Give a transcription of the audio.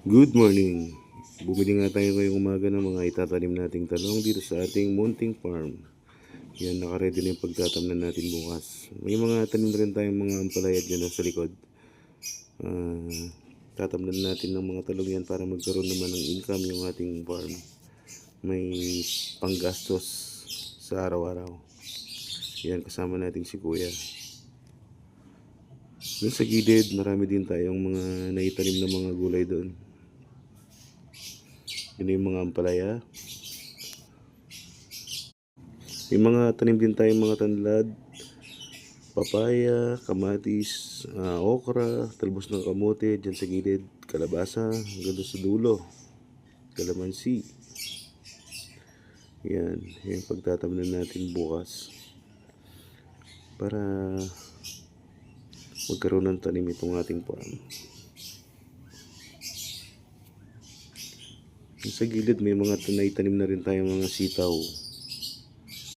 Good morning! Bumili nga tayo ngayong umaga ng mga itatanim nating talong dito sa ating munting farm. Yan, nakaready na yung pagtatamnan natin bukas. May mga tanim rin tayong mga ampalaya dyan sa likod. Tatamnan natin ng mga talong yan para magkaroon naman ng income yung ating farm. May panggastos sa araw-araw. Yan, kasama natin si Kuya. Doon sa gilid, marami din tayong mga naitanim na mga gulay doon. Yun yung mga ampalaya. May mga tanim din tayong mga tanlad, papaya, kamatis, okra, talbos ng kamote dyan sa gilid, kalabasa, hanggang sa dulo, kalamansi. Yan, yung pagtatamnan natin bukas para magkaroon ng tanim itong ating farm. Sa gilid may mga tanim na rin tayong mga sitaw.